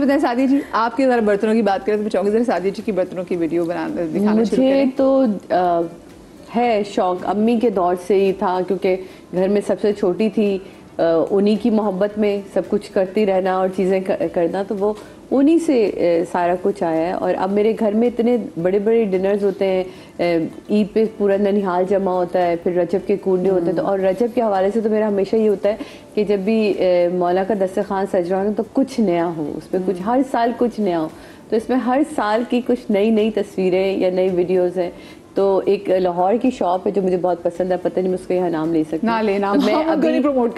तो बताएं सादी जी, आपके ज़रा बर्तनों की बात करें तो चाहूँगी ज़रा सादी जी की बर्तनों की वीडियो दिखाना शुरू करें। मुझे तो है शौक, अम्मी के दौर से ही था, क्योंकि घर में सबसे छोटी थी, उन्हीं की मोहब्बत में सब कुछ करती रहना और चीज़ें करना, तो वो उन्हीं से सारा कुछ आया है। और अब मेरे घर में इतने बड़े बड़े डिनर्स होते हैं, ईद पे पूरा ननिहाल जमा होता है, फिर रजब के कूंडे होते हैं, तो और रजब के हवाले से तो मेरा हमेशा ये होता है कि जब भी मौला का दस्तरखान सज रहा हो तो कुछ नया हो, उस पर कुछ हर साल कुछ नया हो। तो इसमें हर साल की कुछ नई नई तस्वीरें या नई वीडियोज़ हैं। तो एक लाहौर की शॉप है जो मुझे बहुत पसंद है, पता नहीं मैं उसको यहाँ नाम ले सकती ना लेना, तो मैं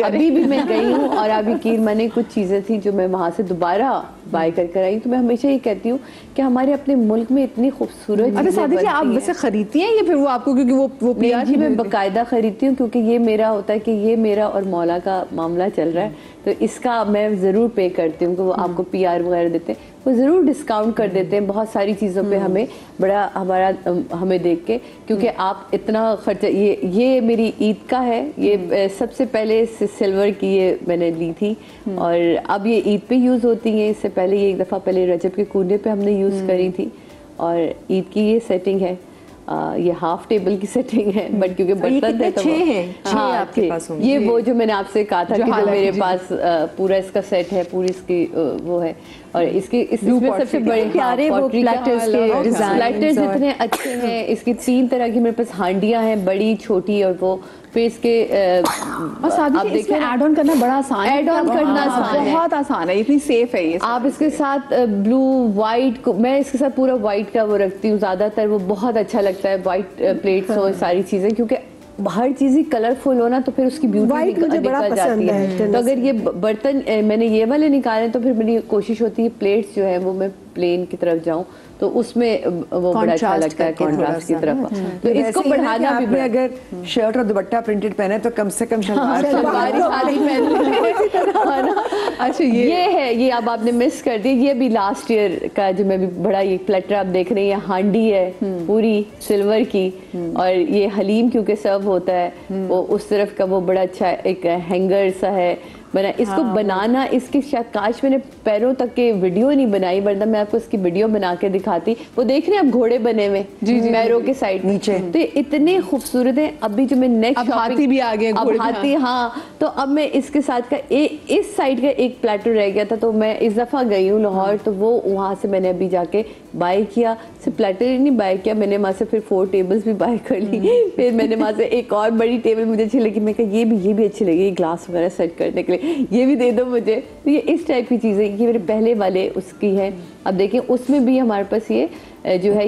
अभी भी मैं गई हूँ और अभी की मैंने कुछ चीज़ें थी जो मैं वहाँ से दोबारा बाय कर आई। तो मैं हमेशा ये कहती हूँ कि हमारे अपने मुल्क में इतनी खूबसूरत अच्छा सादी जी, आप वैसे खरीदती हैं या फिर वो आपको क्योंकि वो पीआर जी मैं बाकायदा खरीदती हूँ, क्योंकि ये मेरा होता है कि ये मेरा और मौला का मामला चल रहा है, तो इसका मैं ज़रूर पे करती हूँ कि वो आपको पीआर वगैरह देते हैं, वो ज़रूर डिस्काउंट कर देते हैं बहुत सारी चीज़ों पे हमें, बड़ा हमें देख के, क्योंकि आप इतना खर्चा, ये मेरी ईद का है, ये सबसे पहले सिल्वर की ये मैंने ली थी और अब ये ईद पे यूज़ होती है। इससे पहले ये एक दफ़ा पहले रजब के कूंडे पे हमने यूज़ करी थी और ईद की ये सेटिंग है। ये हाफ टेबल की सेटिंग है, बट क्योंकि बर्तन है तो हाँ, आपके पास होंगे। ये वो जो मैंने आपसे कहा था कि जो मेरे पास पूरा इसका सेट है, पूरी इसकी वो है, और इसमें सबसे बड़े प्यारे वो प्लेटर्स इतने अच्छे हैं। इसकी 3 तरह की मेरे पास हांडियां हैं, बड़ी छोटी और वो, फिर इसके और सादी जी इसमें ऐड ऑन करना बड़ा आसान है, ऐड ऑन करना आसान है, बहुत आसान है, इतनी सेफ है ये। आप इसके साथ ब्लू वाइट, मैं इसके साथ पूरा वाइट का वो रखती हूँ ज़्यादातर, वो बहुत अच्छा लगता है वाइट प्लेट्स और सारी चीज़ें, क्योंकि हर चीज़ ही कलरफुल हो ना तो फिर उसकी ब्यूटी निकल जाती है। तो अगर ये बर्तन मैंने ये वाले निकाले तो फिर मेरी कोशिश होती है प्लेट्स जो है वो मैं प्लेन की तरफ जाऊं, तो उसमें वो बड़ा अच्छा लगता है कॉन्ट्रास्ट की तरफ। तो इसको बढ़ाना भी, अगर शर्ट और दुपट्टा प्रिंटेड पहने तो कम से कम शलवार साड़ी पहन। अच्छा ये है, ये अब आपने मिस कर दी, ये भी लास्ट ईयर का जो मैं भी बड़ा, ये प्लेटर आप देख रही हैं, हांडी है पूरी सिल्वर की, और ये हलीम क्योंकि सर्व होता है वो उस तरफ का वो बड़ा अच्छा एक हैंगर सा है बना। इसको बनाना, इसके शायद काश मैंने पैरों तक के वीडियो नहीं बनाई, वरना मैं आपको इसकी वीडियो बना के दिखाती। वो देख रहे हैं आप घोड़े बने हुए पैरों के साइड नीचे, तो इतने खूबसूरत है। अभी जो मैं नेक्स्ट हाथी भी आ गए, अब हाथी, हाँ, तो अब मैं इसके साथ का इस साइड का एक प्लेटर रह गया था, तो मैं इस दफा गई हूँ लाहौर, तो वो वहाँ से मैंने अभी जाके बाय किया। सिर्फ प्लेटर ही नहीं बाय किया, मैंने वहाँ से फिर 4 टेबल्स भी बाय कर ली। फिर मैंने वहाँ से एक और बड़ी टेबल मुझे अच्छी लगी, मैं कहा ये भी अच्छी लगी, ग्लास वगैरह सेट करने के लिए ये भी दे दो मुझे। तो ये इस टाइप की चीज़ें, ये मेरे पहले वाले उसकी है। अब देखिए उसमें भी हमारे पास ये जो है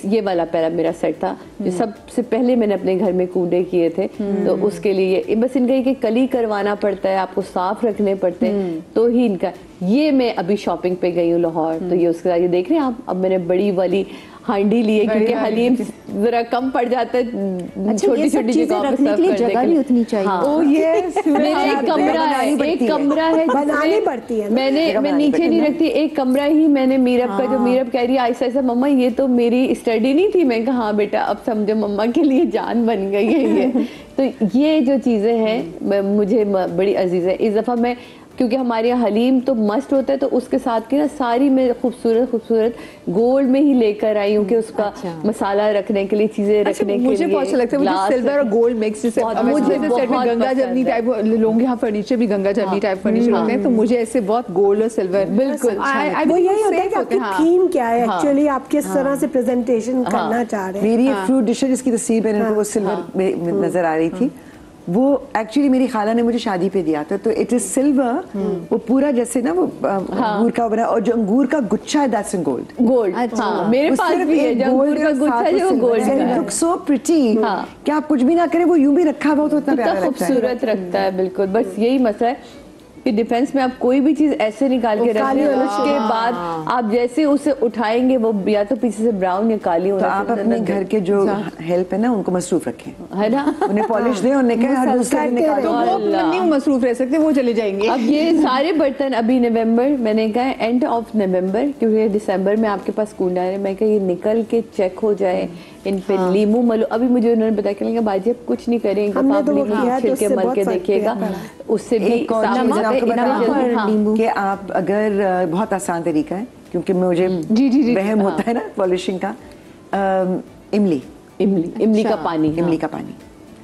ये वाला पहला मेरा सेट था जो सबसे पहले मैंने अपने घर में कूंडे किए थे, तो उसके लिए बस इनका ये कली करवाना पड़ता है, आपको साफ रखने पड़ते हैं, तो ही इनका। ये मैं अभी शॉपिंग पे गई हूँ लाहौर, तो ये उसके साथ ये देख रहे हैं आप, अब मैंने बड़ी वाली हांडी लिए क्योंकि हलीम जरा कम पड़ जाता है, छोटी छोटी जगह रखने के लिए जगह भी उतनी चाहिए। हाँ। ये एक कमरा है बनानी पड़ती है, मैं नीचे नहीं रखती, एक कमरा ही मैंने मीरब का, जो मीरब कह रही है ऐसा ऐसा, मम्मा ये तो मेरी स्टडी नहीं थी। मैं कहा हाँ बेटा, अब समझो मम्मा के लिए जान बन गई है ये। तो ये जो चीज़ें हैं मुझे बड़ी अजीज है। इस दफ़ा मैं, क्योंकि हमारे यहाँ हलीम तो मस्ट होता है, तो उसके साथ की ना सारी मैं खूबसूरत गोल्ड में ही लेकर आई हूँ कि उसका मसाला रखने के लिए, चीजें रखने के लिए। मुझे बहुत अच्छा लगता है, मुझे सिल्वर और गोल्ड मिक्स, मुझे गंगा जमनी टाइप लोग यहाँ फर्नीचर भी गंगा जमनी टाइप फर्नीचर होते हैं, तो मुझे ऐसे बहुत गोल्ड और सिल्वर बिल्कुल वो यही होता है कि आपकी थीम क्या है एक्चुअली, आप किस तरह से प्रेजेंटेशन करना चाह रहे हैं। मेरी एक फ्रूट डिश है जिसकी तस्वीर मैंने वो सिल्वर में नजर आ रही थी, वो एक्चुअली मेरी खाला ने मुझे शादी पे दिया था, तो इट इज सिल्वर, वो पूरा जैसे ना वो अंगूर का बना, और जो अंगूर का गुच्छा है दैट्स इन गोल्ड। अच्छा, मेरे पास भी है जो अंगूर का गुच्छा है, जो गोल्ड का है। लुक सो प्रिटी कि आप कुछ भी ना करें, वो यूं भी रखा हुआ तो इतना प्यारा लगता है, खूबसूरत रखता है। बिल्कुल, बस यही मसला है कि डिफेंस में आप कोई भी चीज ऐसे निकाल के रख लें, उसके बाद आप जैसे उसे उठाएंगे वो या तो पीछे से ब्राउन या काली होना। तो आप अपने घर के जो हेल्प है ना उनको मसरूफ रखें, है ना, उन्हें पॉलिश दें, उन्हें कहें हर दूसरे दिन निकाल, तो वो नहीं मसरूफ रह सकते, वो चले जाएंगे। अब ये सारे बर्तन अभी नवंबर, मैंने कहा एंड ऑफ नवंबर, क्योंकि दिसंबर में आपके पास कूंडा है, मैं कहा ये निकल के चेक हो जाए, इन पे लीमू मलो। अभी मुझे उन्होंने बताया कि बाजी अब कुछ नहीं करेंगे, आप लीमू छिलके मल के देखिएगा, उससे भी आपको इतना बता जल्दी, हाँ। दूं कि आप अगर बहुत आसान तरीका है क्योंकि मुझे जी, वहम होता है ना पॉलिशिंग का, इमली का पानी, इमली का पानी,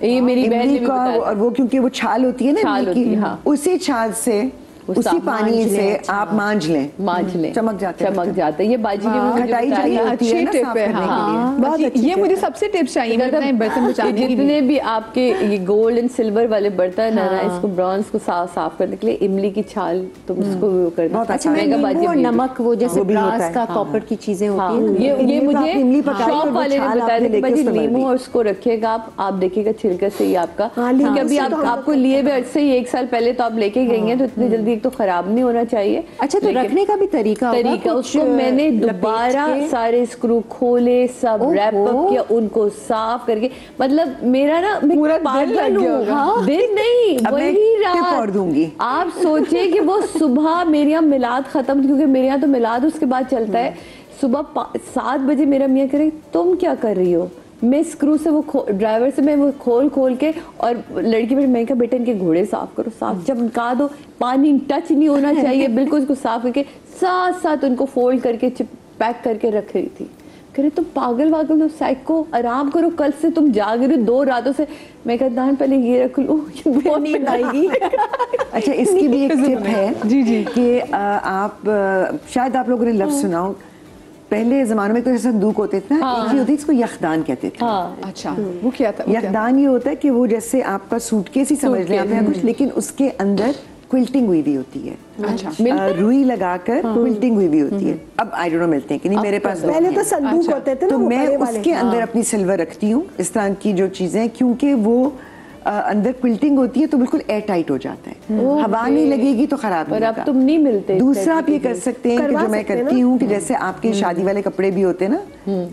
ये मेरी बहन ने इमली भी का, बताया। और वो क्योंकि वो छाल होती है ना छाल इमली की, होती है, हाँ। उसी छाल से उसी पानी से आप मांझ लें, चमक जाते हैं। ये बाजी ने मुझे खटाई बताया। चाहिए होती अच्छी है ना टिप साफ है, करने हाँ। के लिए। बहुत अच्छी ये टिप मुझे है। सबसे टिप्स चाहिए मतलब बर्तन बचाने के लिए। जितने भी आपके ये गोल्ड एंड सिल्वर वाले बर्तन है ना, इसको ब्रॉन्ज को साफ करने के लिए इमली की छाल तुम उसको वो करना। बहुत अच्छा, मैं नींबू और नमक, वो जैसे ब्रास का कॉपर की चीजें होती हैं, ये इमली का मुझे आप इमली पकाइए और शॉप वो वाले ने छाल बताया आपने था कि लेके भाई उसमें भर नींबू दी। और उसको रखिएगा आप देखिएगा छिलके से ही आपका, हाँ, नींबू क्योंकि अभी से तो हम आपको लोग लिए हुए अर्से ही 1 साल पहले तो आप लेके गई हैं, तो इतनी जल्दी एक तो खराब नहीं होना चाहिए। अच्छा, तो रखने का भी तरीका होगा कुछ, उसको मैंने लपेट दोबारा के? सारे स्क्रू खोले, सब रैप अप किया, उनको साफ करके, मतलब मेरा ना मैं पूरा दिन पागल लग गया हूँ। होगा। हाँ, दिन नहीं, अब मैं वही टिप रात। और दूंगी। आप सोचिए कि वो सुबह मेरे यहाँ मिलाद खत्म, क्योंकि मेरे यहाँ तो मिलाद उसके बाद चलता है, सुबह 7 बजे मेरा मियाँ कह रहे तुम क्या कर रही हो, मैं स्क्रू से वो ड्राइवर से मैं वो खोल के, और लड़की मैं कहा बेटा इनके घोड़े साफ करो, साफ चमका दो, पानी टच नहीं होना चाहिए, बिल्कुल उसको साफ करके साथ उनको फोल्ड करके पैक करके रख रही थी। कह रहे तुम पागल तुम साइको, आराम करो, कल से तुम जाग रही हो 2 रातों से। मैं कहता हूँ पहले ये रख लूँ, बहुत नींद आएगी। अच्छा, इसकी भी एक टिप है जी कि आप शायद आप लोगों ने लफ्ज़ सुना हो, पहले जमाने में तो जैसे संदूक होते थे ना, एक ही होती, इसको यखदान कहते थे। अच्छा, वो क्या था? यखदान ये होता है कि वो जैसे आपका सूटकेस ही समझ लें आप या कुछ, लेकिन उसके अंदर क्विल्टिंग हुई भी होती है। अच्छा, रुई लगाकर क्विल्टिंग हुई भी होती है। अब आई डोंट नो मिलते हैं कि नहीं, मेरे पास पहले तो संदूक होते थे ना, तो वो मैं बड़े वाले। उसके अंदर अपनी सिल्वर रखती हूँ, इस तरह की जो चीजें, क्योंकि वो अंदर क्विल्टिंग होती है तो बिल्कुल एयर टाइट हो जाता है, हवा नहीं लगेगी तो खराब नहीं और अब होगा। तुम नहीं मिलते। दूसरा आप ये कर सकते हैं कि करवा जो मैं सकते हैं करती हूँ कि जैसे आपके शादी वाले कपड़े भी होते हैं ना,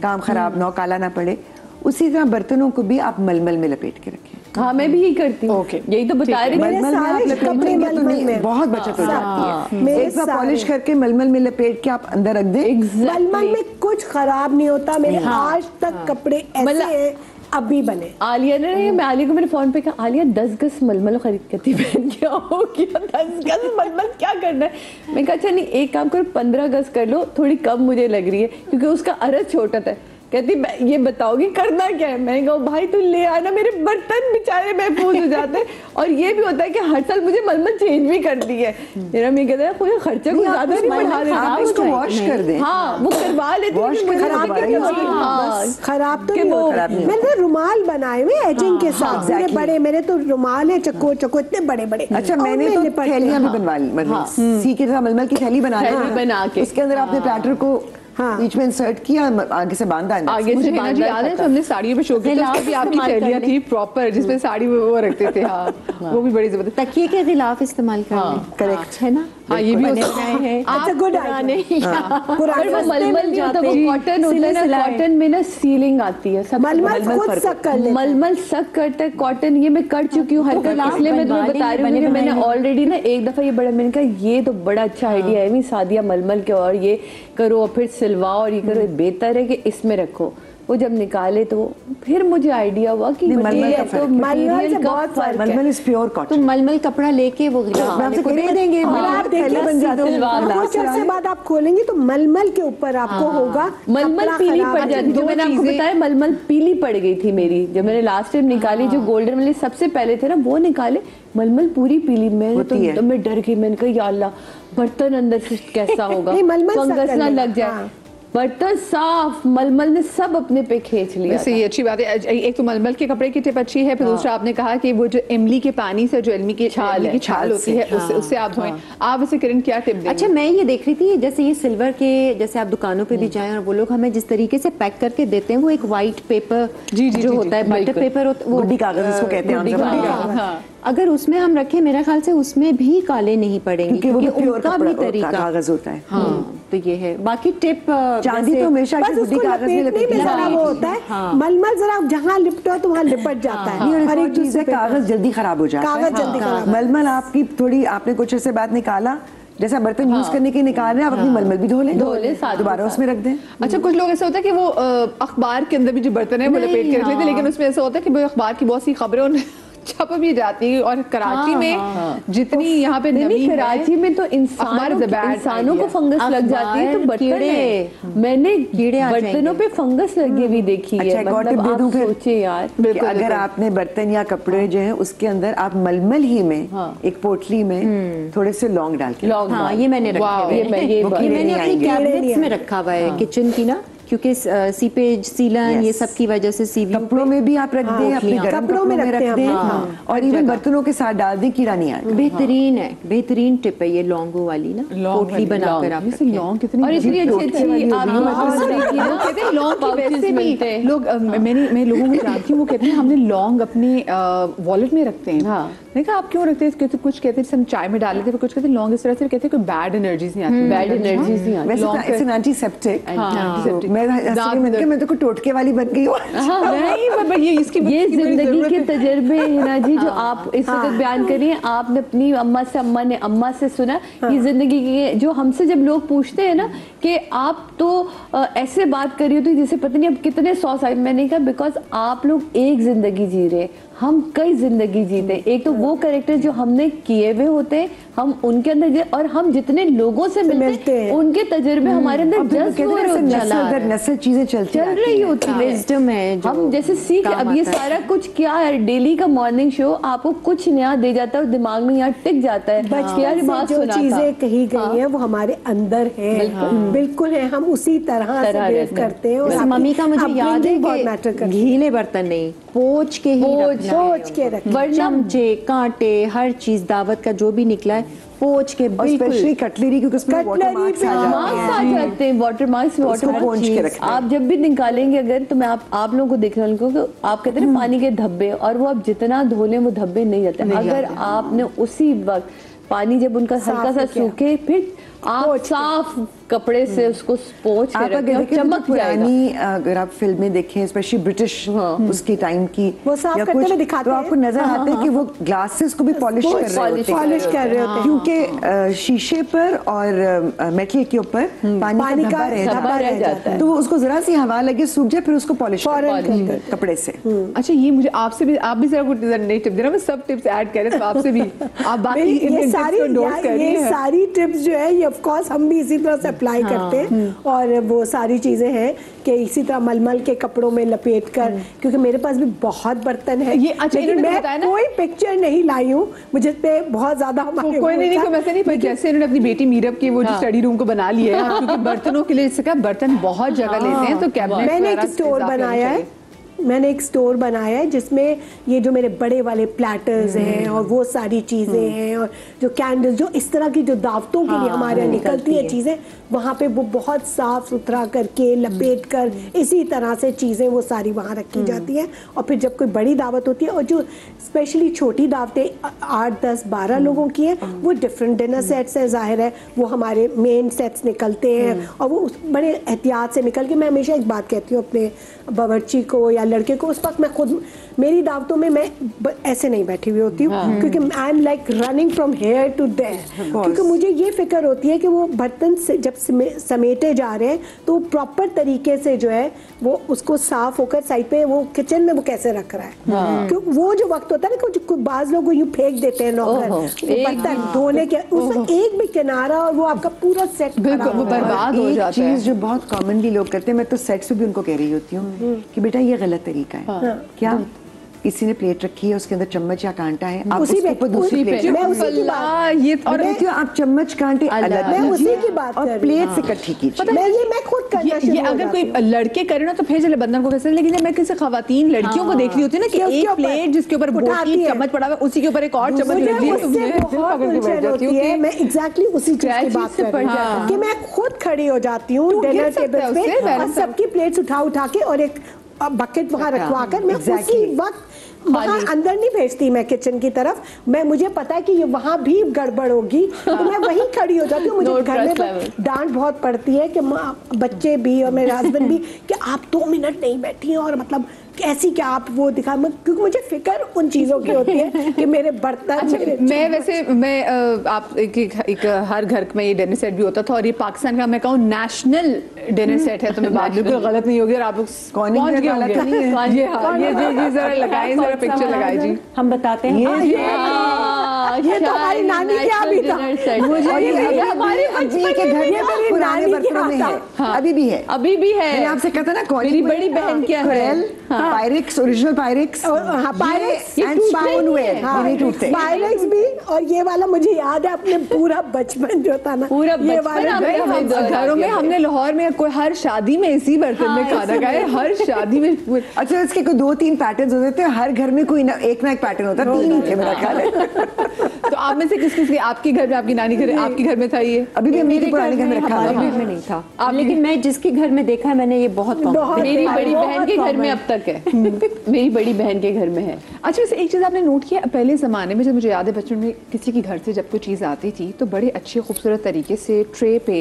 काम खराब ना हो, काला ना पड़े, उसी तरह बर्तनों को भी आप मलमल में लपेट के रखें। हाँ, मैं भी यही करती हूँ, यही तो बता रही मेरे हूँ। मलमल में आप सारे कपड़े लपेटेंगे तो मलमल नहीं, में। बहुत बचत हो जाती है। मेरे एक बार सारे। पॉलिश करके मलमल में लपेट के आप अंदर रख दें, मलमल में कुछ खराब नहीं होता, मेरे आज तक कपड़े ऐसे हैं अभी बने। आलिया ने, मैं आलिया को मेरे फोन पे कहा, आलिया 10 गज मलमल खरीद के थी, बहन क्या हो गया 10 गज मलमल क्या करना है? मैं कहा अच्छा नहीं, एक काम करो 15 गज कर लो, थोड़ी कम मुझे लग रही है क्योंकि उसका अर्ज छोटा था। कहती ये बताओगी करना क्या है? मैं कहा भाई तू ले आना, मेरे बर्तन बेचारे महफूज हो जाते हैं। और ये भी होता है कि हर साल मुझे मलमल चेंज भी कर दी है। मेरा मैं कहता है कोई खर्चे को ज्यादा नहीं बढ़ा देना, आप उसको वॉश कर दें। हाँ वो करवा लेती Wash हूँ, करके खराब दोबारा नहीं use होती। हाँ, बस खराब तो कि नहीं वो होता। मैंने रुमाल बनाए हुए एजिंग के साथ, मेरे बड़े, मेरे तो रुमाल है चको इतने बड़े बड़े। अच्छा, मैंने तो थैलियां भी बनवा ली, मतलब सी के साथ मलमल की थैली बना थैली बना के। उसके अंदर आपने प्लेटर को हाँ। बीच में इंसर्ट किया, आगे से बांधा अंदर से। आगे मुझे से हिना जी याद है तो हमने साड़ियों पे शो किया था, उसमें भी आपकी थैलियां थी प्रॉपर जिसमें साड़ी वो रखते थे। हाँ, वो भी बड़ी जबरदस्त। तकिए के खिलाफ इस्तेमाल करना, करेक्ट है ना? हाँ, ये भी हो सकता है। अच्छा, गुड पर वो मलमल जो होता है, वो कॉटन होता है ना, कॉटन में ना सीलिंग आती है, सब मलमल खुद सक कर लेता है। मलमल सक करता है, कॉटन ये मैं कर चुकी हूँ हरकत, इसलिए मैं तुम्हें बता रही हूँ कि मैंने ऑलरेडी ना एक दफा ये बड़ा, मैंने कहा ये तो बड़ा अच्छा आइडिया है, सादिया मलमल के, और ये करो और फिर सिलवाओ और ये करो, बेहतर है कि इसमें रखो। वो जब निकाले तो फिर मुझे आइडिया हुआ कि मलमल का तो फर्क। मलमल से का बहुत फर्क है। मलमल इज प्योर तो कॉटन। मलमल कपड़ा लेके वो गिलाफ मैं आपसे वाले को दे देंगे, आप देखिए बन जाते हैं। कुछ अर्से बाद आप खोलेंगे तो मलमल के ऊपर आपको होगा मलमल कपड़ा पीली खराब। पड़ जाती, जो मैंने आपको बताया मलमल पीली पड़ गई थी मेरी, जब मैंने लास्ट टाइम निकाली, जो गोल्डन वाले सबसे पहले थे ना वो निकाले, मलमल पूरी पीली, मैं तो मैं डर गई, मैंने कहा या अल्लाह बर्तन अंदर से कैसा होगा, नहीं, मलमल फंगस सक ना कर लग जाए। हाँ। बर्तन साफ, मलमल ने सब अपने पे खींच लिया। वैसे ये अच्छी बात है। एक तो मलमल के कपड़े की टिप अच्छी है, फिर दूसरा आपने कहा कि वो जो इमली के पानी से जो इमली की छाल होती है उससे आप धोएं। आप वैसे किरण क्या टिप देंगे? अच्छा, मैं ये देख रही थी जैसे ये सिल्वर के, जैसे आप दुकानों पे भी जाएं और वो लोग हमें जिस तरीके से पैक करके देते हैं, वो एक व्हाइट पेपर जो होता है, बटर पेपर, वो गुड्डी कागज इसको कहते हैं आम जमाने। अगर उसमें हम रखें, मेरा ख्याल से उसमें भी काले नहीं पड़ेंगे, क्योंकि वो उनका भी तरीका कागज होता है। हाँ, तो ये है। बाकी टिप चांदी तो हमेशा बस उसको लपेटने में जरा वो होता है, मलमल जरा जहाँ लिपटो है तो वहाँ लिपट जाता है। और एक चीज है, कागज जल्दी खराब हो जाता है। कागज जल्दी खराब। मलमल आपकी थोड़ी, आपने कुछ ऐसे बाद निकाला, जैसा बर्तन यूज करने के निकाल रहे हैं, आप अपनी मलमल भी धो लें, दोबारा उसमें रख दें। अच्छा, कुछ लोग ऐसा होता है कि वो अखबार के अंदर भी जो बर्तन है वो लपेट के रख लेते हैं, लेकिन उसमें ऐसा होता है कि वो अखबार की बहुत सी खबरें छप भी जाती है। और कराची में जितनी यहाँ पे नमी है, कराची में तो इंसानों को फंगस लग जाती है, तो बर्तन है, मैंने बर्तनों पे फंगस लगी हुई देखी है। मतलब आप सोचिए यार, अगर आपने बर्तन या कपड़े जो है उसके अंदर आप मलमल ही में एक पोटली में थोड़े से लौंग डाल के, हाँ ये मैंने रखा है, ये मैंने अपनी कैबिनेट्स में रखा हुआ है किचन की ना, क्योंकि सीपेज सीलन ये सब की वजह से सीवी कपड़ों में भी आप रख दें, अपने कपड़ों में रख दें, और इवन बर्तनों के साथ डाल दें, कीड़ा नहीं आएगा। बेहतरीन है, बेहतरीन टिप है ये लौंगो वाली ना, पोटली बनाकर आप रखें। लौंग कितनी और इतनी अच्छी आप लौंग की वैसे भी लोग, मैं लोगों को जानती हूँ वो कहते हैं हमने लौंग अपने वॉलेट में रखते हैं। देखा आप क्यों रखते हैं? कुछ कहते हैं हम चाय में डाल लेते हैं, कुछ कहते हैं लौंग इस तरह से कहते हैं कोई बैड एनर्जीज नहीं आती, बैड एनर्जीज नहीं आती। वैसे इट्स एन एंटीसेप्टिक। मैं तो टोटके वाली बन गई हूँ। नहीं ये इसकी ये जिंदगी के तजर्बे ना जी, जो आप इस वक्त बयान करिए, आपने अपनी अम्मा से सुना कि जिंदगी के जो हमसे जब लोग पूछते हैं ना कि आप तो ऐसे बात करी होती जैसे पता नहीं अब कितने 100 साल, मैंने कहा बिकॉज आप लोग एक जिंदगी जी रहे, हम कई जिंदगी जीते। एक तो वो कैरेक्टर जो हमने किए हुए होते हैं हम उनके अंदर, और हम जितने लोगों से मिलते हैं उनके तजुर्बे हमारे अंदर नस्ल चीजें चल रही होती है, विजडम है हम जैसे सीख। अब ये सारा कुछ क्या है, डेली का मॉर्निंग शो आपको कुछ नया दे जाता है और दिमाग में यहाँ टिक जाता है। बचपन से जो चीजें कही गई हैं वो हमारे अंदर है, बिल्कुल है, हम उसी तरह से बिहेव करते हैं। और मम्मी का मुझे याद है कि गीले बर्तन नहीं, पोंछ के ही सोच के रखना, चमचे कांटे हर चीज दावत का जो भी निकला है पोंछ के, स्पेशली कटलरी, क्योंकि उसमें वाटर मार्क्स आ जाते हैं, वाटर मार्क्स आप जब भी निकालेंगे अगर, तो मैं आप लोगों को देख रहा हूँ, आप कहते हैं पानी के धब्बे, और वो आप जितना धो लें वो धब्बे नहीं जाते। अगर आपने उसी वक्त पानी जब उनका हल्का सा सूखे, फिर आप साफ कपड़े से उसको पोंछ के रखें, चमक पुरानी अगर आप फिल्में देखें स्पेशली ब्रिटिश उसके टाइम की, वो साफ करते हुए दिखाते तो आपको नजर आते हैं कि वो ग्लासेस को भी पॉलिश कर रहे होते हैं, क्योंकि शीशे पर और मेटल के ऊपर पानी का धब्बा रह जाता है, तो उसको जरा सी हवा लगे सूख जाए, फिर उसको पॉलिश कपड़े से। अच्छा ये मुझे आपसे भी, आप भी जरा कुछ नई टिप देना, मैं सब टिप्स ऐड कर रहे हैं, तो आपसे भी आप बाकी ये सारी टिप्स जो है ये ऑफ कोर्स हम भी इसी तरह से अप्लाई करते हैं। और वो सारी चीजें हैं कि इसी तरह मलमल के कपड़ों में लपेट कर, क्योंकि मेरे पास भी बहुत बर्तन है ये। अच्छा मैं कोई पिक्चर नहीं लाई हूँ, मुझे पे बहुत ज्यादा कोई नहीं वैसे नहीं, पर जैसे इन्होंने अपनी बेटी मीरब के वो जो स्टडी रूम को बना लिया है, क्योंकि बर्तनों के लिए जैसे बर्तन बहुत जगह लेते हैं, तो कैबिनेट मैंने एक स्टोर बनाया है, मैंने एक स्टोर बनाया है जिसमें ये जो मेरे बड़े वाले प्लेटर्स हैं और वो सारी चीज़ें हैं, और जो कैंडल्स जो इस तरह की जो दावतों के लिए हमारे यहाँ निकलती है चीज़ें, वहाँ पे वो बहुत साफ सुथरा करके लपेट कर इसी तरह से चीज़ें वो सारी वहाँ रखी जाती हैं। और फिर जब कोई बड़ी दावत होती है, और जो स्पेशली छोटी दावतें 8, 10, 12 लोगों की हैं, वो डिफरेंट डिनर सेट्स हैं, जाहिर है वो हमारे मेन सेट्स निकलते हैं, और वो बड़े एहतियात से निकल के, मैं हमेशा एक बात कहती हूँ अपने बावर्ची को या लड़के को, उस वक्त मैं खुद मेरी दावतों में मैं ऐसे नहीं बैठी हुई होती हूँ, क्योंकि I am like running from here to there, क्योंकि मुझे ये फिक्र होती है कि वो बर्तन से जब समेटे जा रहे हैं तो प्रॉपर तरीके से जो है वो उसको साफ होकर साइड पे वो किचन में वो कैसे रख रहा है। क्योंकि वो जो वक्त होता है ना कि बाज लोग यूँ फेंक देते हैं नौकर बर्तन धोने के, उसका एक भी किनारा और वो आपका पूरा सेट बर्बाद हो जाता है। चीज जो बहुत कॉमनली लोग करते हैं, मैं तो सेट से भी उनको कह रही होती हूँ कि बेटा ये गलत तरीका है। क्या किसी ने प्लेट रखी है उसके अंदर चम्मच या कांटा है, आप उसके ऊपर दूसरी प्लेट, मैं उसी की बात, ये और आप चम्मच कांटे अलग, मैं उसी की बात और प्लेट से इकट्ठी कीजिए। मैं खुद करना शुरू, ये अगर कोई लड़के करे ना तो फिर चले बंधन को कैसे, लेकिन मैं किसी खवातीन लड़कियों को देख रही होती है ना कि एक प्लेट जिसके ऊपर बोटी चम्मच पड़ा हुआ उसी के ऊपर एक और चम्मच लग गई है, मैं एग्जैक्टली उसी चीज की बात कर रही हूं कि मैं खुद खड़ी हो जाती हूँ डिनर टेबल पे और सबकी प्लेट्स उठा के और एक बकेट वहाँ रखवा कर मैं उसी वक्त वहाँ अंदर नहीं भेजती मैं किचन की तरफ, मैं मुझे पता है कि ये वहाँ भी गड़बड़ होगी, तो मैं वहीं खड़ी हो जाती हूँ। मुझे घर में डांट बहुत पड़ती है कि बच्चे भी और मेरे हस्बैंड भी कि आप 2 मिनट नहीं बैठी हैं और मतलब ऐसी क्या आप वो दिखा, क्योंकि मुझे फिक्र उन चीजों की होती है कि मेरे बर्तन। मैं वैसे आप एक हर घर में ये डिनर सेट भी होता था, और ये पाकिस्तान का मैं कहूँ नेशनल डिनर सेट है, तो मैं बात बिल्कुल गलत नहीं होगी, और आप लोग पहुंच गए होंगे। ये जरा लगाएं, जरा पिक्चर लगाए जी, हम बताते हैं। ये तो हमारी नानी के यहाँ भी था, मुझे हमारे बच्चे के घर में पुराने बर्तनों में है, अभी भी है, अभी भी है। मैंने आपसे कहता ना, मेरी बड़ी बहन क्या है, Pyrex, original Pyrex, Pyrex and spoonware, ये नहीं टूटते। पायरेक्स भी, और ये वाला मुझे याद है अपने पूरा बचपन जो था ना, पूरा ये वाला घरों में हमने लाहौर में कोई हर शादी में इसी बर्तन में खाना खाया, हर शादी में। अच्छा, इसके कोई 2-3 पैटर्न होते थे, हर घर में कोई एक ना एक पैटर्न होता, 3 ही थे मेरा ख्याल है। तो आप में से किस किस आपके घर में, आपकी नानी घर, आपके घर में था ये? अभी भी मेरे पुराने घर में रखा हमारे घर में नहीं था, लेकिन मैं जिसके घर में देखा है मैंने, ये बहुत मेरी बड़ी बहन के घर में अब तक है। मेरी बड़ी बहन के घर में है। अच्छा, वैसे एक चीज आपने नोट किया, पहले जमाने में जब मुझे याद है बचपन में किसी के घर से जब कोई चीज आती थी तो बड़े अच्छे खूबसूरत तरीके से ट्रे पे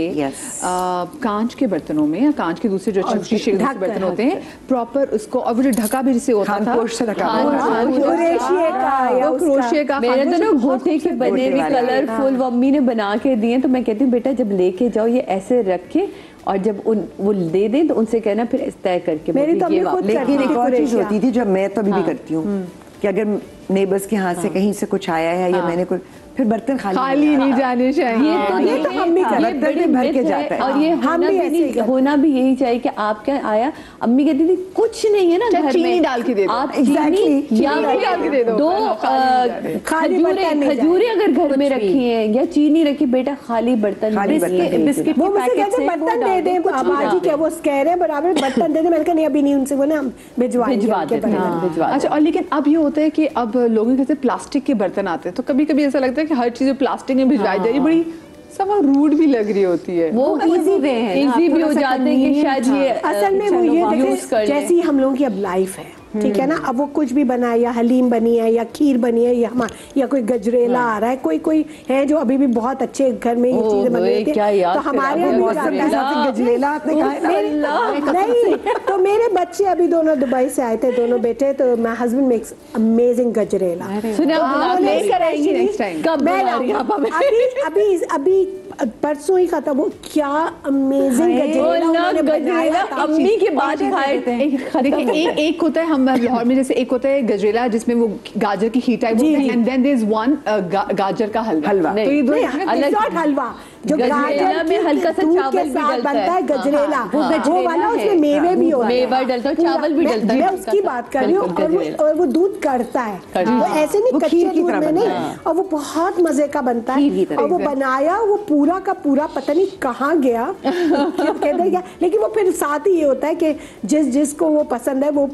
कांच के बर्तनों में या कांच के दूसरे जो अच्छे शीशे के दूसरे बर्तन होते हैं, प्रॉपर उसको, और वो जो ढका भी जिससे होता था, क्रोशिये का, मेरे तो ना गोटे के बने हुए कलरफुल मम्मी ने बना के दिए, तो मैं कहती हूँ बेटा जब लेके जाओ ये ऐसे रख के, और जब वो दे दें तो उनसे कहना फिर तय करके। मेरी तो लेकिन एक और चीज होती थी जो मैं तो अभी भी करती हूँ, कि अगर नेबर्स के हाथ से कहीं से कुछ आया है या मैंने कुछ, फिर बर्तन खाली नहीं जाने चाहिए। ये तो हम भी बर्तन में भर के जाता है, और ये होना भी यही चाहिए कि आप क्या आया, अम्मी कहती थी कुछ नहीं है ना घर में, चीनी डाल के दे दो, आप चीनी या दो खजूरें अगर घर में रखी है या चीनी रखी, बेटा खाली बर्तन, बिस्किट वो बर्तन दे दें, बाबाजी क्या वो कह रहे हैं बराबर बर्तन दे दें, मैंने कहा नहीं अभी नहीं, उनसे वो ना भिजवा देते। अच्छा, और लेकिन अब ये होता है कि अब लोगों के घर से प्लास्टिक के बर्तन आते हैं, तो कभी कभी ऐसा लगता है कि हर चीज प्लास्टिक में भिजवाई जा रही, बड़ी सब रूड भी लग रही होती है। वो इजी वे है, इजी भी हो जाते हैं कि शायद ये असल में वो ये देखें, जैसी हम लोगों की अब लाइफ है, ठीक है ना, अब वो कुछ भी बना, या हलीम बनी है या खीर बनी है या कोई गजरेला आ रहा है, कोई है जो अभी भी बहुत अच्छे घर में ये चीजें बन रही है, तो हमारे गजरेला आपने कहा नहीं, तो मेरे बच्चे अभी दोनों दुबई से आए थे, दोनों बेटे, तो my husband makes amazing gajrela. अभी परसों ही खाता, वो क्या अमेजिंग गजरेला, अम्मी के बाद एक होता है हम लाहौर में, जैसे एक होता है गजरेला जिसमें वो गाजर की खीर type, and then there is one गाजर का हलवा। तो ये दो अलग हलवा जो गाजर में हल्का सा चावल भी बनता है, गजरेला वो वाला, उसमें मेवे भी होते हैं, मेवा डलता है, चावल भी डलता है, मैं उसकी बात कर रही हूँ, और वो दूध करता है, वो ऐसे नहीं कच्चे दूध में नहीं, और वो बहुत मजे का बनता है, और वो बनाया वो पूरा का पूरा पता नहीं कहाँ गया कहते हैं, लेकिन वो फिर साथ ही ये होता है कि जिसको वो पसंद है वो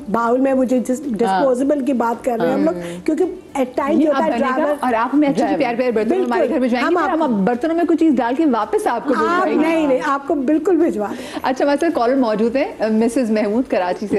बाउल में, वो जिस डिस्पोजेबल की बात कर रहे हैं हम लोग, क्योंकि एट टाइम होता है ड्राइवर, और आप हमें अच्छे प्यार बर्तन हमारे घर भिजवाएंगे, हम बर्तनों में कुछ चीज डाल के वापस आपको भिजवाएंगे। नहीं आपको बिल्कुल भिजवा। अच्छा, हमारे साथ कॉलर मौजूद है, मिसेस महमूद कराची से।